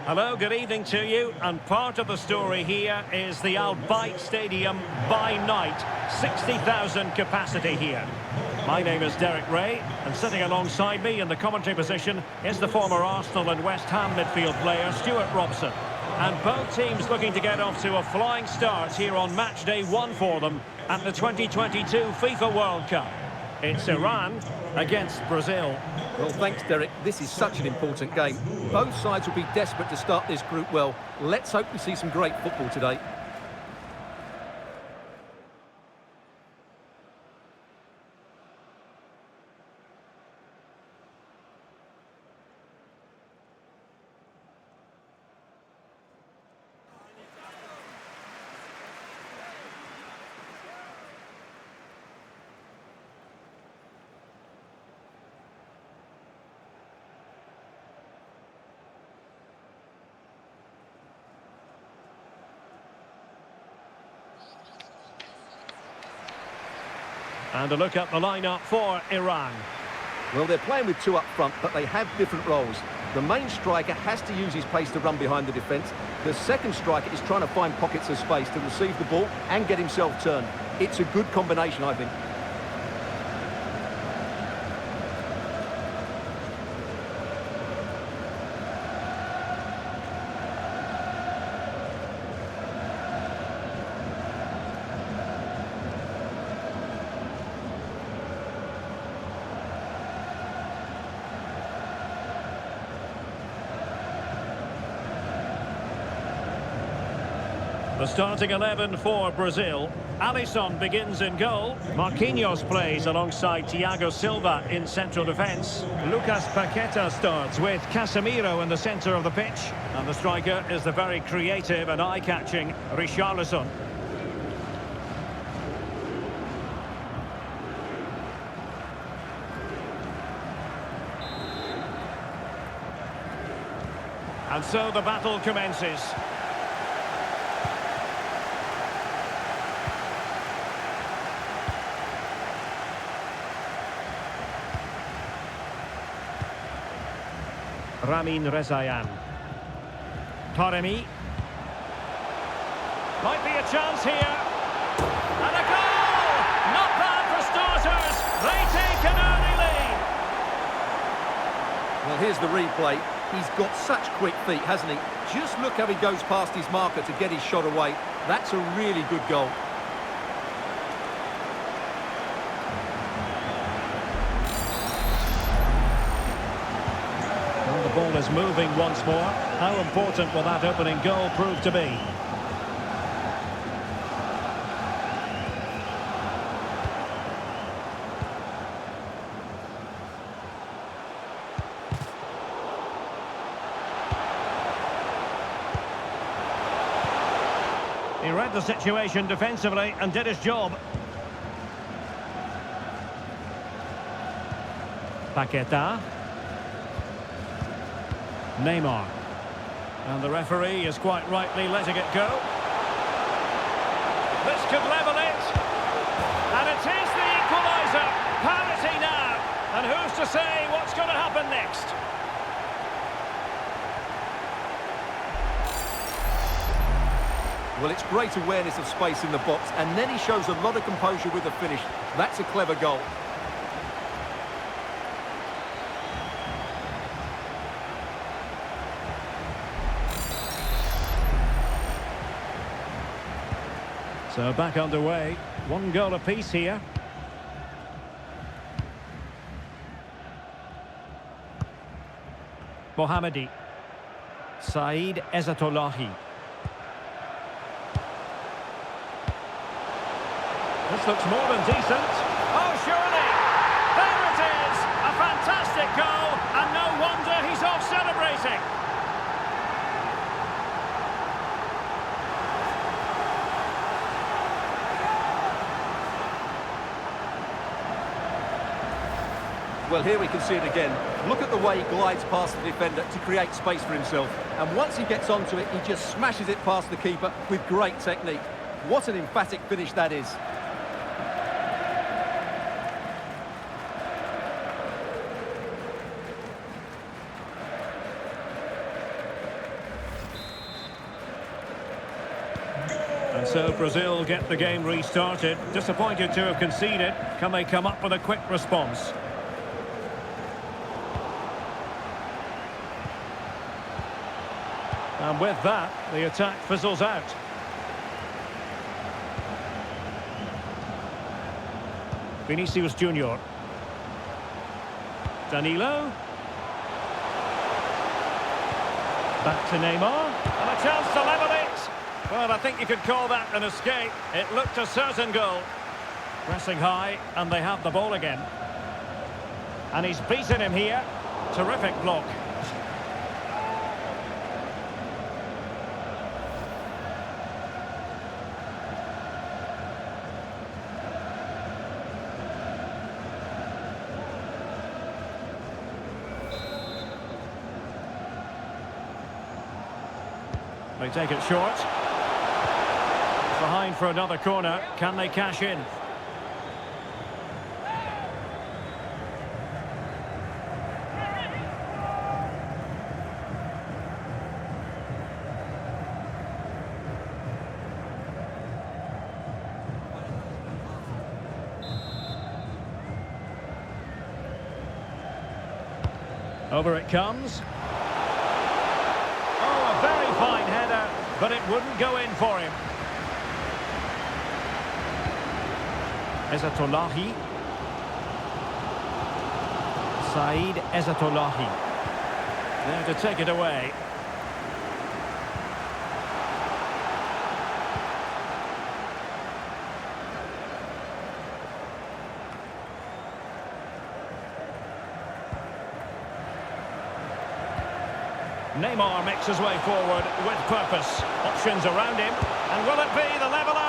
Hello, good evening to you. And part of the story here is the Al Bayt Stadium by night. 60,000 capacity here. My name is Derek Ray, and sitting alongside me in the commentary position is the former Arsenal and West Ham midfield player, Stuart Robson. And both teams looking to get off to a flying start here on match day 1 for them at the 2022 FIFA World Cup. It's Iran against Brazil. Well, thanks, Derek. This is such an important game. Both sides will be desperate to start this group well. Let's hope we see some great football today. And a look at the lineup for Iran. Well, they're playing with two up front, but they have different roles. The main striker has to use his pace to run behind the defence. The second striker is trying to find pockets of space to receive the ball and get himself turned. It's a good combination, I think. The starting 11 for Brazil. Alisson begins in goal. Marquinhos plays alongside Thiago Silva in central defence. Lucas Paqueta starts with Casemiro in the centre of the pitch. And the striker is the very creative and eye-catching Richarlison. And so the battle commences. Ramin Rezayan. Taremi. Might be a chance here. And a goal! Not bad for starters. They take an early lead. Well, here's the replay. He's got such quick feet, hasn't he? Just look how he goes past his marker to get his shot away. That's a really good goal. The ball is moving once more. How important will that opening goal prove to be? He read the situation defensively and did his job. Paqueta. Neymar. And the referee is quite rightly letting it go. This could level it. And it is the equaliser. Parity now. And who's to say what's going to happen next? Well, it's great awareness of space in the box, and then he shows a lot of composure with the finish. That's a clever goal. So back underway. 1 goal apiece here. Mohamedi. Said Ezatolahi. This looks more than decent. Oh, surely! There it is! A fantastic goal, and no wonder he's off celebrating. Well, here we can see it again. Look at the way he glides past the defender to create space for himself. And once he gets onto it, he just smashes it past the keeper with great technique. What an emphatic finish that is. And so Brazil get the game restarted. Disappointed to have conceded. Can they come up with a quick response? And with that, the attack fizzles out. Vinicius Junior. Danilo. Back to Neymar. And a chance to level it. Well, I think you could call that an escape. It looked a certain goal. Pressing high, and they have the ball again. And he's beaten him here. Terrific block. They take it short. Behind for another corner. Can they cash in? Over it comes. Oh, a very fine header, but it wouldn't go in for him. Ezatolahi. Said Ezatolahi. There to take it away. Neymar makes his way forward with purpose. Options around him. And will it be the leveller?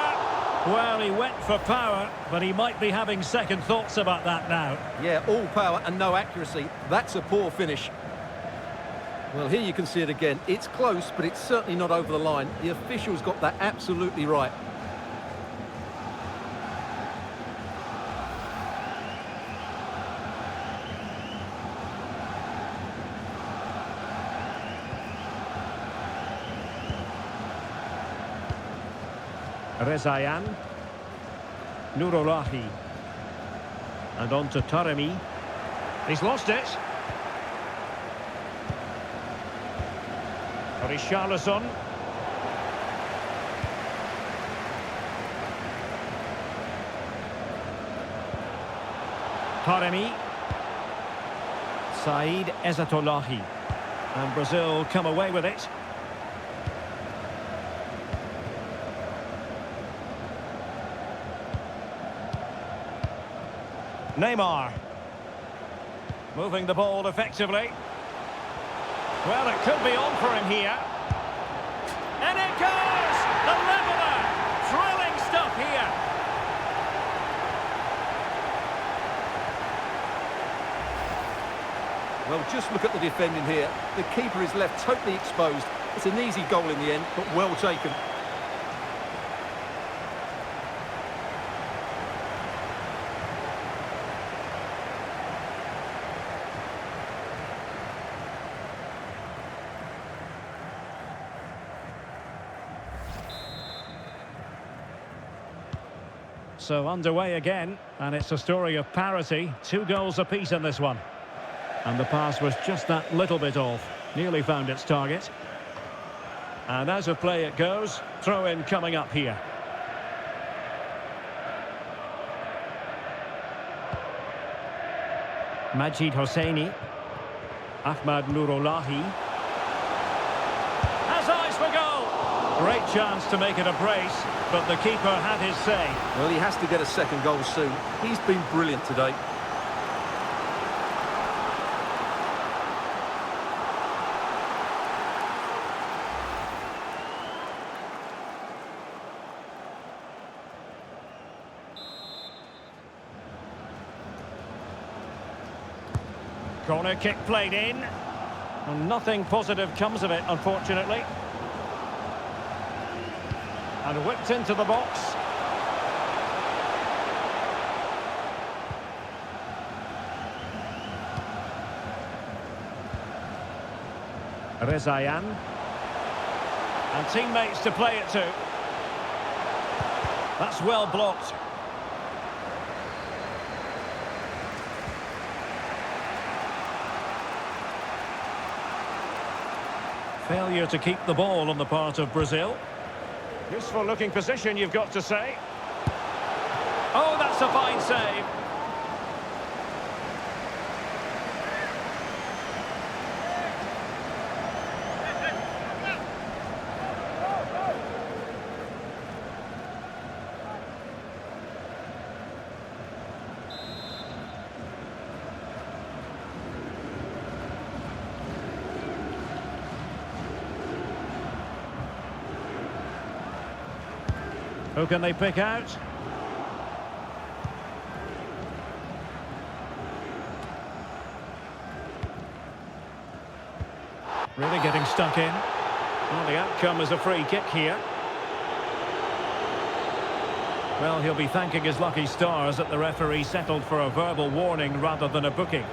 Well, he went for power, but he might be having second thoughts about that now. Yeah, all power and no accuracy. That's a poor finish. Well, here you can see it again. It's close, but it's certainly not over the line. The officials got that absolutely right. Rezayan. Nurolahi. And on to Taremi. He's lost it. Richarlison. Taremi. Said Ezatolahi. And Brazil come away with it. Neymar. Moving the ball effectively. Well, it could be on for him here. And it goes! The leveller! Thrilling stuff here. Well, just look at the defending here. The keeper is left totally exposed. It's an easy goal in the end, but well taken. So underway again, and it's a story of parity. 2 goals apiece in this one. And the pass was just that little bit off. Nearly found its target. And as of play it goes, throw-in coming up here. Majid Hosseini. Ahmad Nurolahi. Has eyes for goal! Great chance to make it a brace, but the keeper had his say. Well, he has to get a second goal soon. He's been brilliant today. Corner kick played in. And nothing positive comes of it, unfortunately. And whipped into the box. Rezayan. And teammates to play it to. That's well blocked. Failure to keep the ball on the part of Brazil. Useful looking position, you've got to say. Oh, that's a fine save. Who can they pick out? Really getting stuck in. Well, the outcome is a free kick here. Well, he'll be thanking his lucky stars that the referee settled for a verbal warning rather than a booking.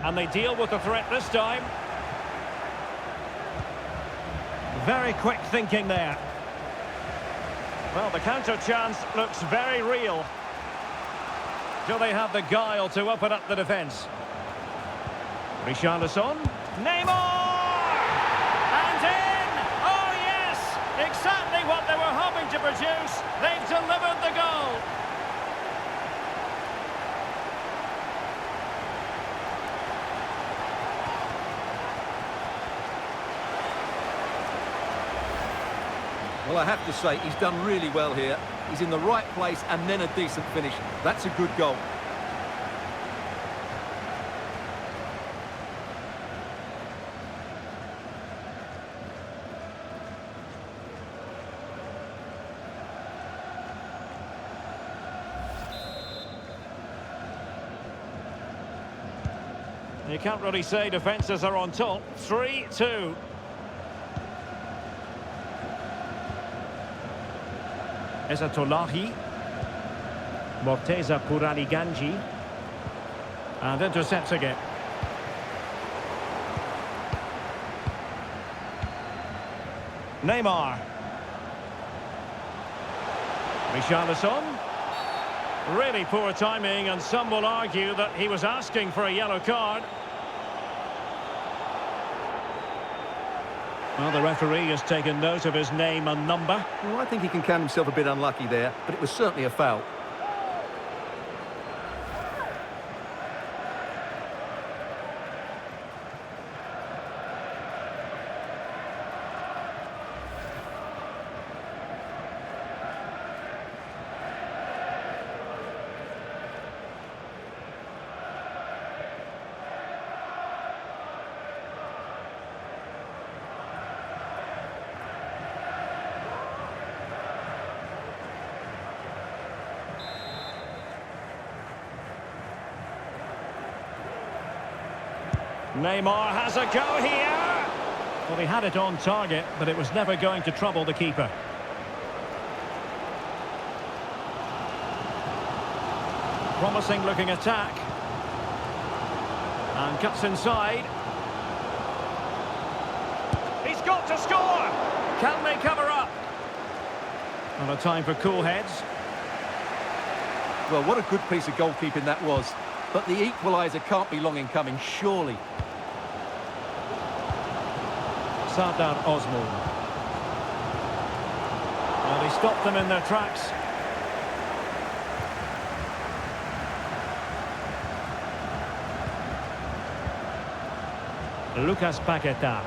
And they deal with the threat this time. Very quick thinking there. Well, the counter chance looks very real. Do they have the guile to open up the defence? Richarlison. Neymar! And in! Oh, yes! Exactly what they were hoping to produce. They've delivered the goal. Well, I have to say, he's done really well here. He's in the right place and then a decent finish. That's a good goal. You can't really say defences are on top. 3-2. Ezatolahi. Morteza Puraliganji. And intercepts again. Neymar. Richarlison. Really poor timing, and some will argue that he was asking for a yellow card. Well, the referee has taken note of his name and number. Well, I think he can count himself a bit unlucky there, but it was certainly a foul. Neymar has a go here. Well, he had it on target, but it was never going to trouble the keeper. Promising looking attack. And cuts inside. He's got to score! Can they cover up? Not a time for cool heads. Well, what a good piece of goalkeeping that was. But the equaliser can't be long in coming, surely. Sardar Osman. Well, he stopped them in their tracks. Lucas Paqueta.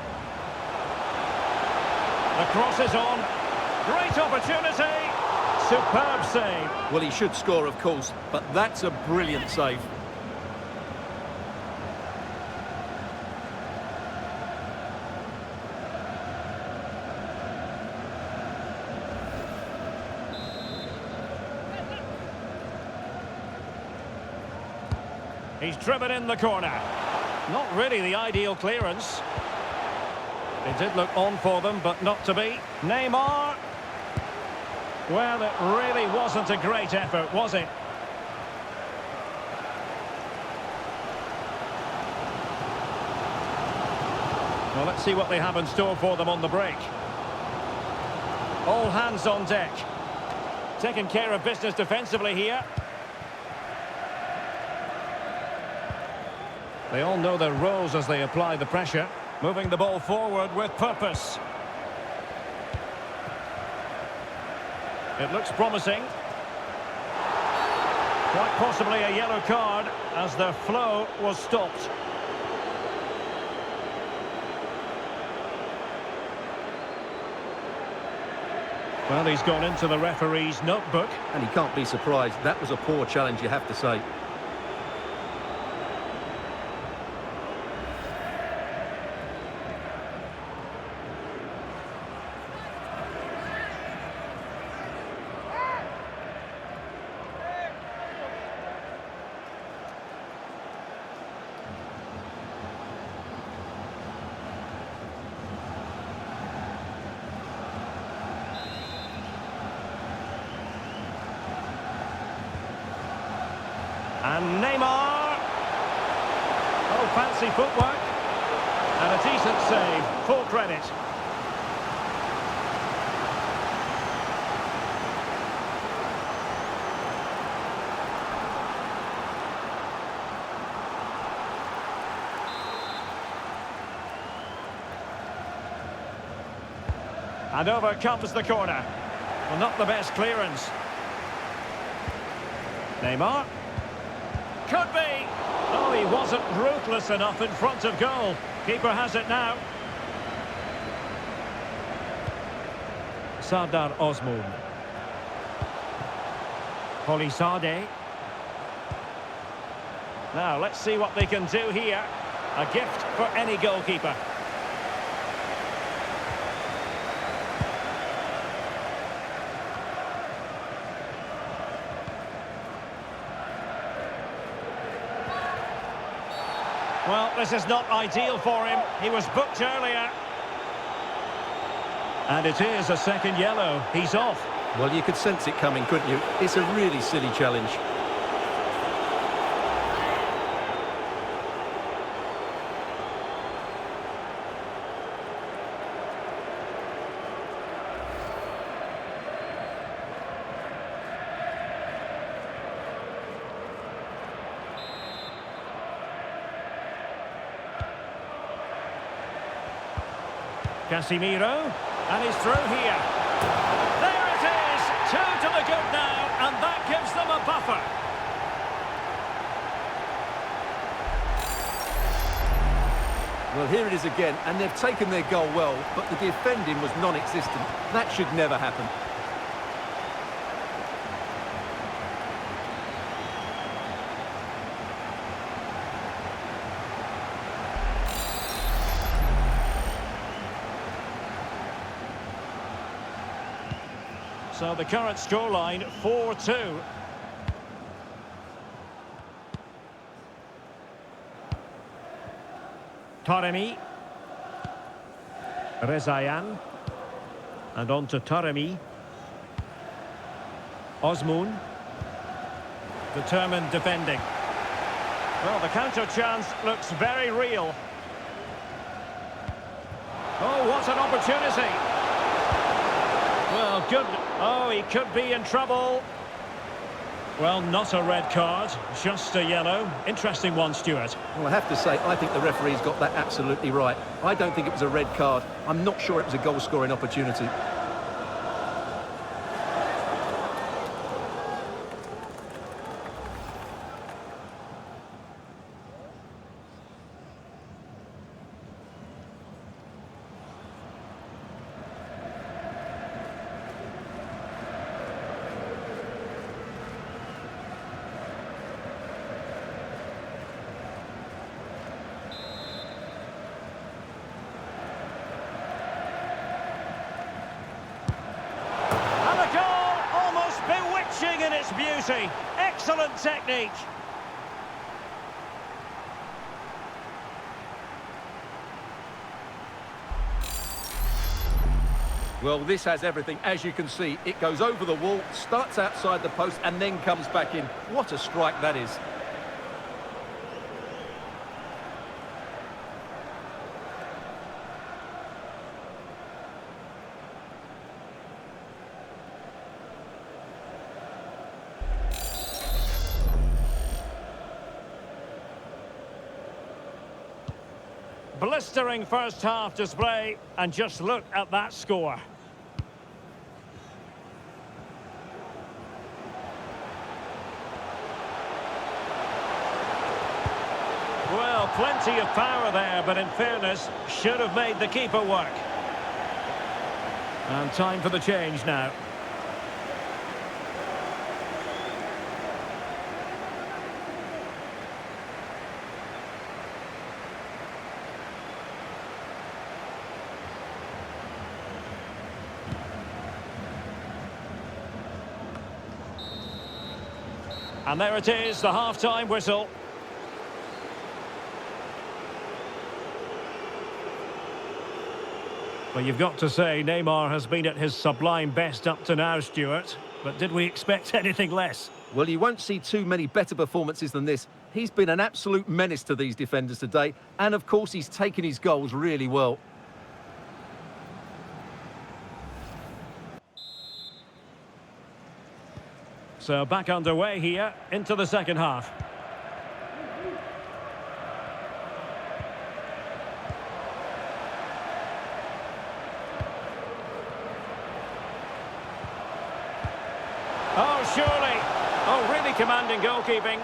The cross is on. Great opportunity. Superb save. Well, he should score, of course, but that's a brilliant save. He's driven in the corner. Not really the ideal clearance. It did look on for them, but not to be. Neymar. Well, it really wasn't a great effort, was it? Well, let's see what they have in store for them on the break. All hands on deck. Taking care of business defensively here. They all know their roles as they apply the pressure. Moving the ball forward with purpose. It looks promising. Quite possibly a yellow card as the flow was stopped. Well, he's gone into the referee's notebook. And he can't be surprised. That was a poor challenge, you have to say. And Neymar. Oh, fancy footwork. And a decent save. Full credit. And over comes the corner. Well, not the best clearance. Neymar. Could be. Oh, he wasn't ruthless enough in front of goal. Keeper has it now. Sardar Osmoon. Polisade. Now, let's see what they can do here. A gift for any goalkeeper. Well, this is not ideal for him. He was booked earlier. And it is a second yellow. He's off. Well, you could sense it coming, couldn't you? It's a really silly challenge. Casemiro, and he's through here. There it is, 2 to the good now, and that gives them a buffer. Well, here it is again, and they've taken their goal well, but the defending was non-existent. That should never happen. So the current scoreline, 4-2. Taremi. Rezayan. And on to Taremi. Osmoon. Determined defending. Well, the counter chance looks very real. Oh, what an opportunity. Well, good. Oh, he could be in trouble. Well, not a red card, just a yellow. Interesting one, Stuart. Well, I have to say, I think the referee's got that absolutely right. I don't think it was a red card. I'm not sure it was a goal-scoring opportunity. In its beauty. Excellent technique. Well, this has everything. As you can see, it goes over the wall, starts outside the post, and then comes back in. What a strike that is. Blistering first half display, and just look at that score. Well, plenty of power there, but in fairness, should have made the keeper work. And time for the change now. And there it is, the half-time whistle. Well, you've got to say, Neymar has been at his sublime best up to now, Stuart. But did we expect anything less? Well, you won't see too many better performances than this. He's been an absolute menace to these defenders today. And, of course, he's taken his goals really well. So back underway here, into the second half. Oh, surely. Oh, really commanding goalkeeping.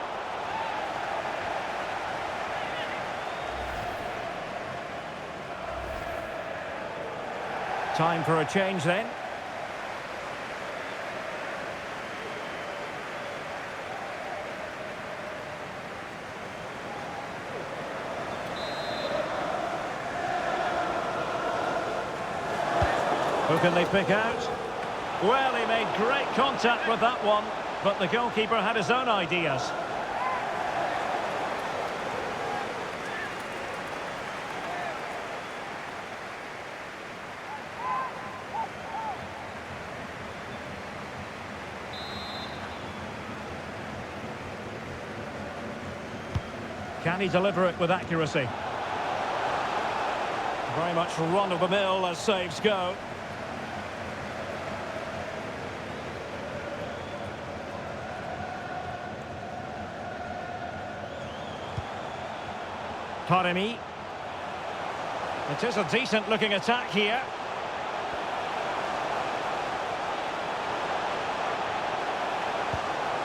Time for a change then. Who can they pick out? Well, he made great contact with that one, but the goalkeeper had his own ideas. Can he deliver it with accuracy? Very much run-of-the-mill as saves go. Taremi. It is a decent-looking attack here.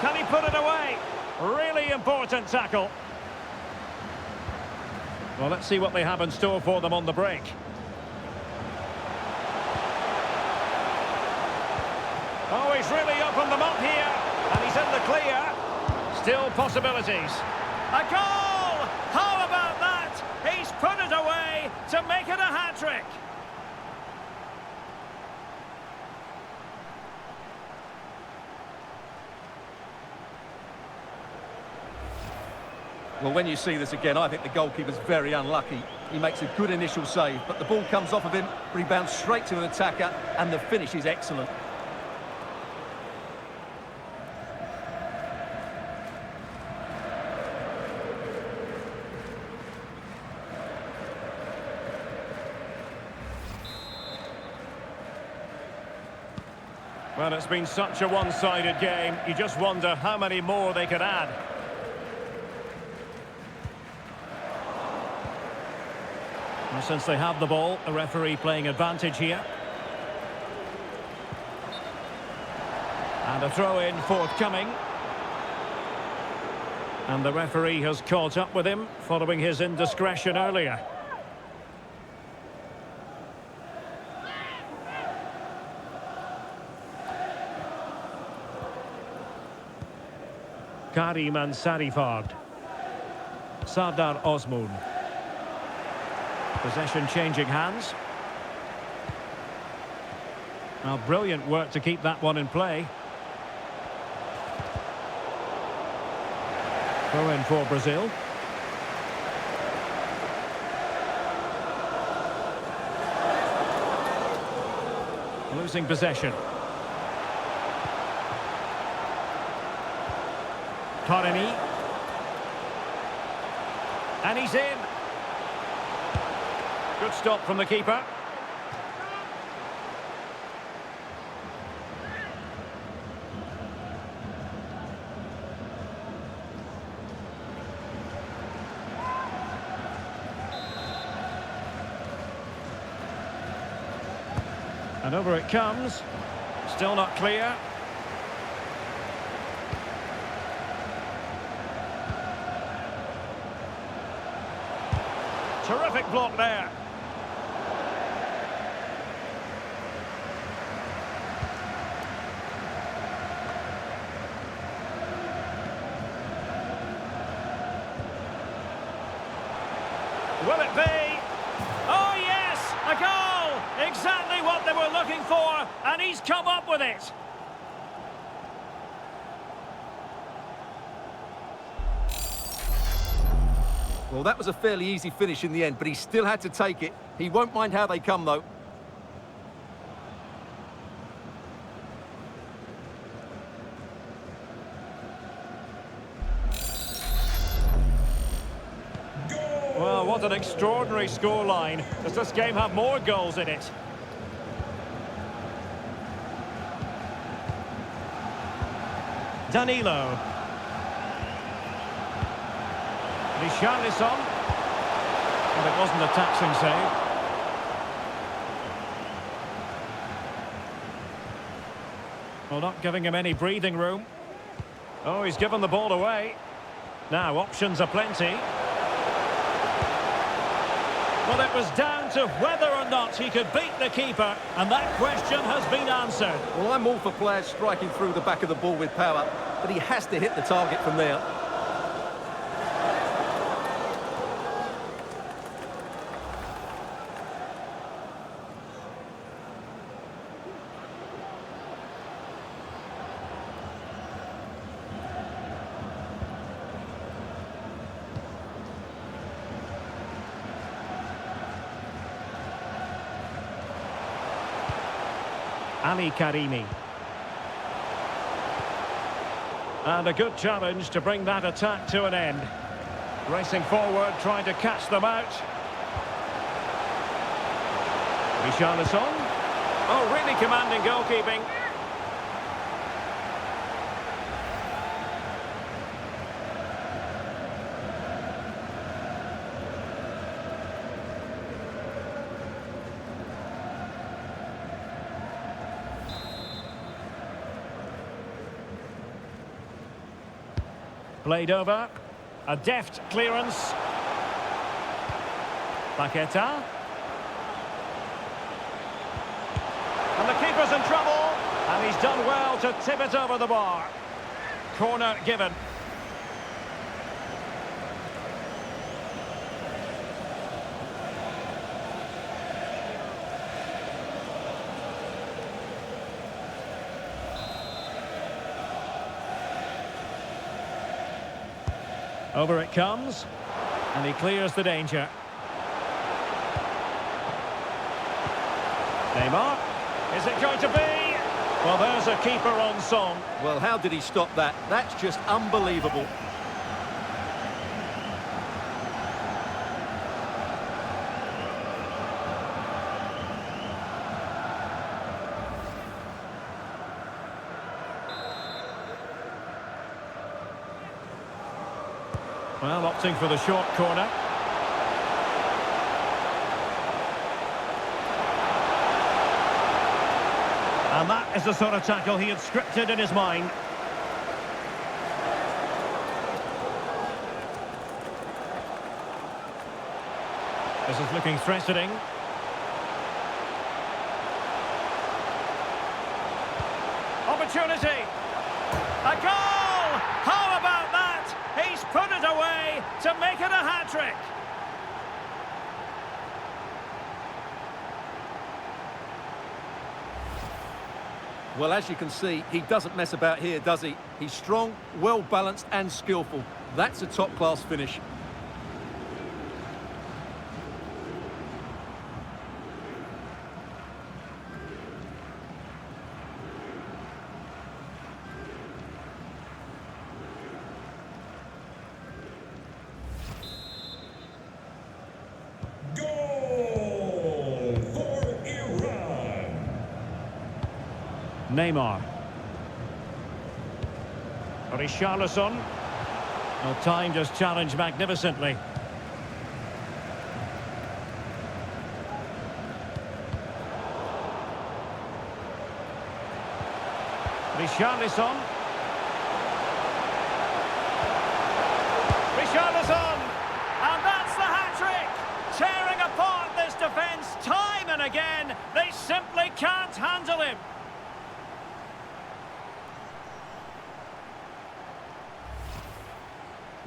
Can he put it away? Really important tackle. Well, let's see what they have in store for them on the break. Oh, he's really opened them up here. And he's in the clear. Still possibilities. A goal! How about that? He's put it away to make it a hat-trick. Well, when you see this again, I think the goalkeeper's very unlucky. He makes a good initial save, but the ball comes off of him, rebounds straight to an attacker, and the finish is excellent. Well, it's been such a one-sided game. You just wonder how many more they could add. And since they have the ball, the referee playing advantage here. And a throw-in forthcoming. And the referee has caught up with him following his indiscretion earlier. Karim and Sarifard. Sardar Osmoon. Possession changing hands. Now, brilliant work to keep that one in play. Throw in for Brazil. Losing possession. Taremi. And he's in. Good stop from the keeper. And over it comes. Still not clear. Terrific block there. Will it be? Oh yes, a goal! Exactly what they were looking for, and he's come up with it. Well, that was a fairly easy finish in the end, but he still had to take it. He won't mind how they come, though. Well, what an extraordinary scoreline. Does this game have more goals in it? Danilo. Richarlison. And it wasn't a taxing save. Well, not giving him any breathing room. Oh, he's given the ball away. Now, options are plenty. Well, it was down to whether or not he could beat the keeper, and that question has been answered. Well, I'm all for players striking through the back of the ball with power, but he has to hit the target from there. Ali Karimi. And a good challenge to bring that attack to an end. Racing forward, trying to catch them out. Richarlison. Oh, really commanding goalkeeping. Played over. A deft clearance. Paqueta. And the keeper's in trouble. And he's done well to tip it over the bar. Corner given. Over it comes, and he clears the danger. Neymar, is it going to be? Well, there's a keeper on song. Well, how did he stop that? That's just unbelievable. Well, opting for the short corner. And that is the sort of tackle he had scripted in his mind. This is looking threatening. Opportunity! A goal! How about that? He's put it away to make it a hat-trick. Well, as you can see, he doesn't mess about here, does he? He's strong, well-balanced and skillful. That's a top-class finish. Neymar. Richarlison. Well, timed his challenge magnificently. Richarlison. Richarlison! And that's the hat-trick! Tearing apart this defence time and again. They simply can't handle him.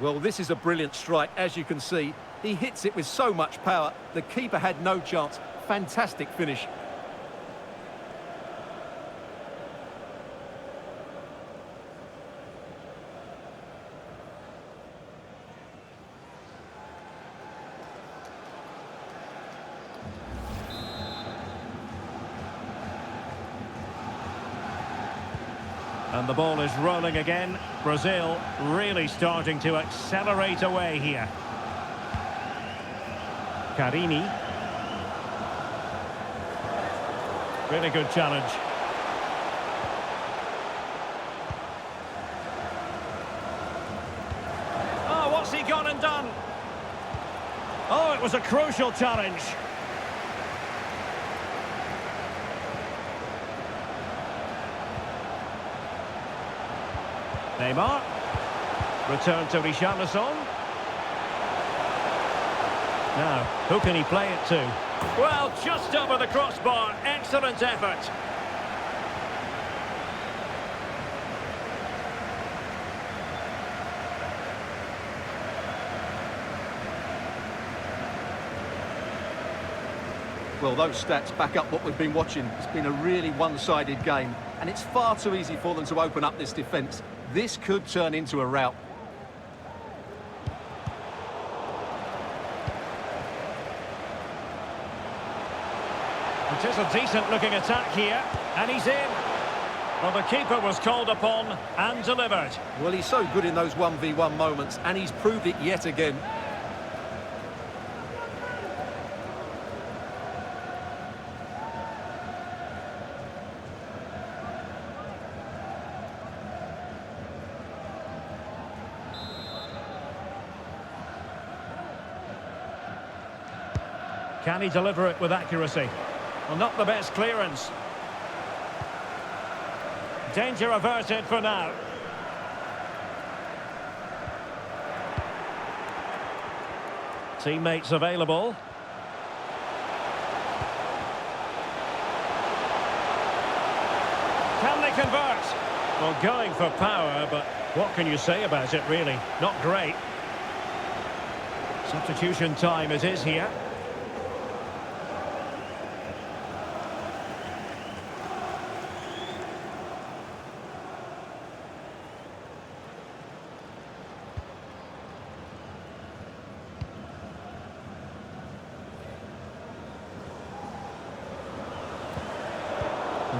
Well, this is a brilliant strike, as you can see. He hits it with so much power. The keeper had no chance. Fantastic finish. And the ball is rolling again. Brazil really starting to accelerate away here. Carini. Really good challenge. Oh, what's he gone and done? Oh, it was a crucial challenge. Neymar. Return to Richarlison. Now, who can he play it to? Well, just over the crossbar. Excellent effort. Well, those stats back up what we've been watching. It's been a really one-sided game, and it's far too easy for them to open up this defence. This could turn into a rout. It is a decent-looking attack here, and he's in. Well, the keeper was called upon and delivered. Well, he's so good in those 1v1 moments, and he's proved it yet again. Can he deliver it with accuracy? Well, not the best clearance. Danger averted for now. Teammates available. Can they convert? Well, going for power, but what can you say about it, really? Not great. Substitution time it is here.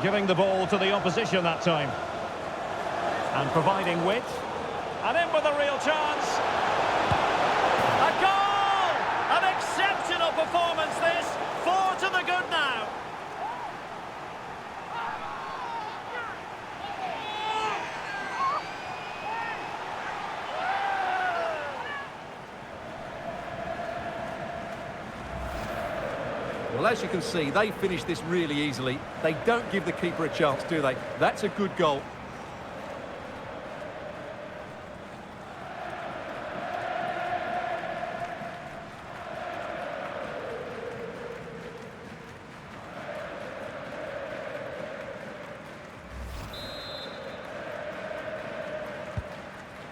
Giving the ball to the opposition that time. And providing width. And in with a real chance. A goal! An exceptional performance this. 4 to the good now. Well, as you can see, they finish this really easily. They don't give the keeper a chance, do they? That's a good goal.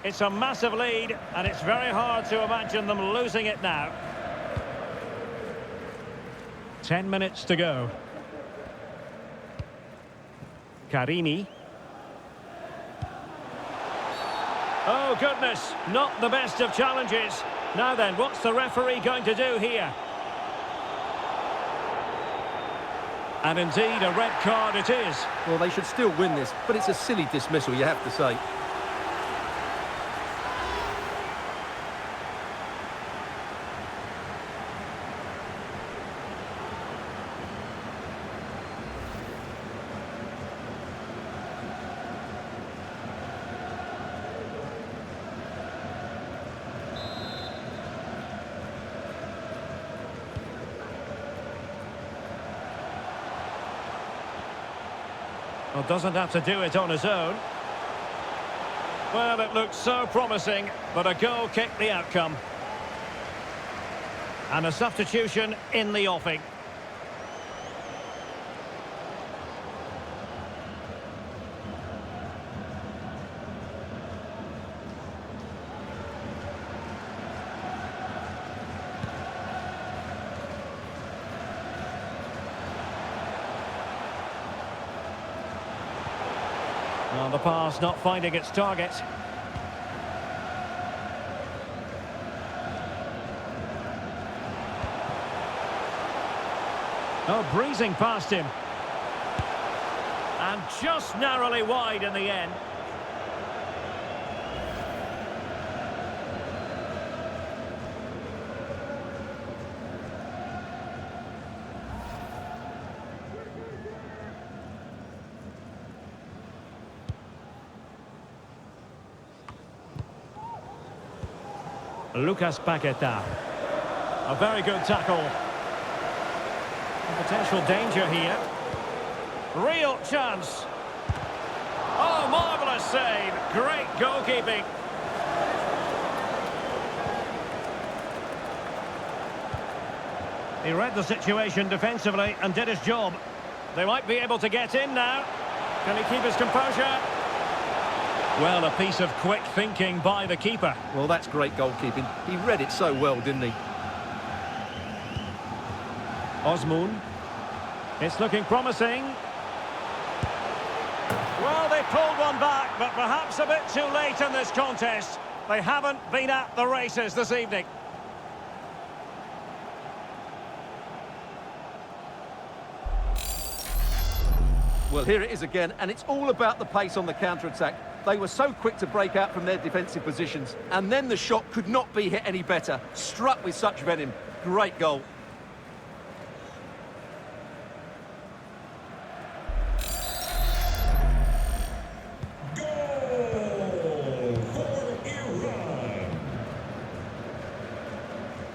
It's a massive lead, and it's very hard to imagine them losing it now. 10 minutes to go. Carini. Oh, goodness, not the best of challenges. Now then, what's the referee going to do here? And indeed, a red card it is. Well, they should still win this, but it's a silly dismissal, you have to say. Well, doesn't have to do it on his own. Well, it looked so promising, but a goal kicked the outcome. And a substitution in the offing. Well, the pass not finding its target. Oh, breezing past him. And just narrowly wide in the end. Lucas Paqueta. A very good tackle. Potential danger here. Real chance. Oh, marvellous save. Great goalkeeping. He read the situation defensively and did his job. They might be able to get in now. Can he keep his composure? Well, a piece of quick thinking by the keeper. Well, that's great goalkeeping. He read it so well, didn't he? Osmoon. It's looking promising. Well, they pulled one back, but perhaps a bit too late in this contest. They haven't been at the races this evening. Well, here it is again, and it's all about the pace on the counter-attack. They were so quick to break out from their defensive positions, and then the shot could not be hit any better. Struck with such venom. Great goal.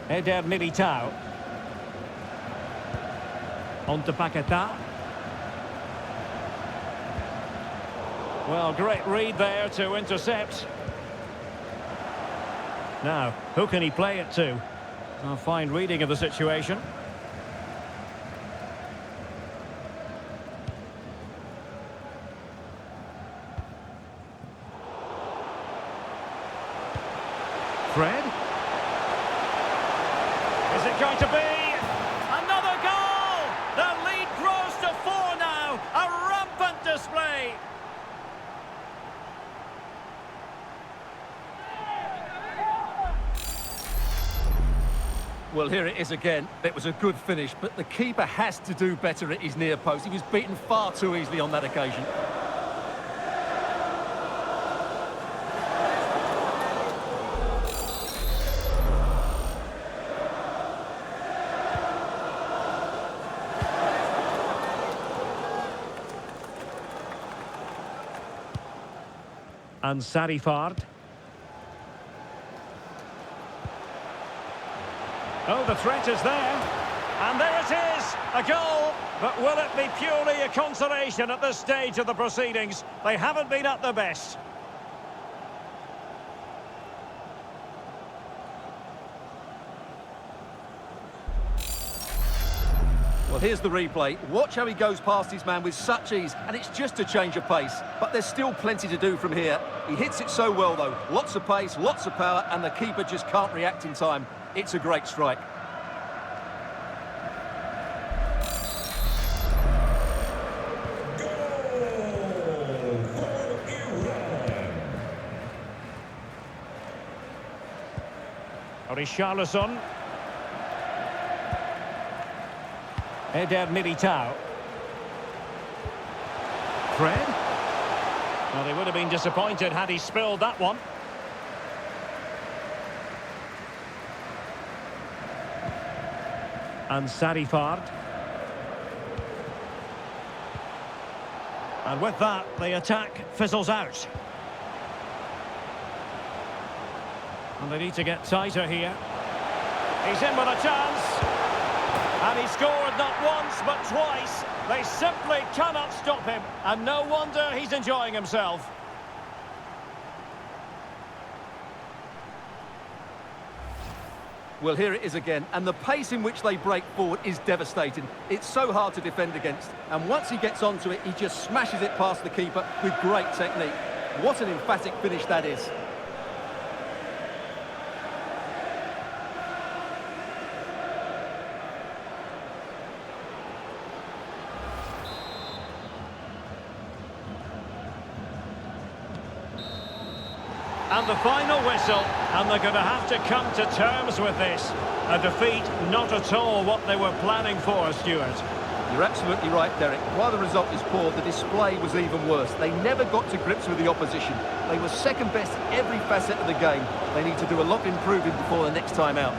Eder Militao. On to Paqueta. Well, great read there to intercept. Now, who can he play it to? A fine reading of the situation. Fred? Is it going to be? Another goal! The lead grows to 4 now. A rampant display. Well, here it is again. It was a good finish, but the keeper has to do better at his near post. He was beaten far too easily on that occasion. And Sarifard. Oh, the threat is there. And there it is, a goal. But will it be purely a consolation at this stage of the proceedings? They haven't been at their best. Well, here's the replay. Watch how he goes past his man with such ease, and it's just a change of pace. But there's still plenty to do from here. He hits it so well, though. Lots of pace, lots of power, and the keeper just can't react in time. It's a great strike. Richarlison. Eder Militao. Fred? Well, they would have been disappointed had he spilled that one. And Sarifard. And with that, the attack fizzles out. And they need to get tighter here. He's in with a chance. And he scored not once, but twice. They simply cannot stop him. And no wonder he's enjoying himself. Well, here it is again, and the pace in which they break forward is devastating. It's so hard to defend against, and once he gets onto it, he just smashes it past the keeper with great technique. What an emphatic finish that is. And the final whistle, and they're going to have to come to terms with this. A defeat not at all what they were planning for, Stuart. You're absolutely right, Derek. While the result is poor, the display was even worse. They never got to grips with the opposition. They were second best in every facet of the game. They need to do a lot of improving before the next time out.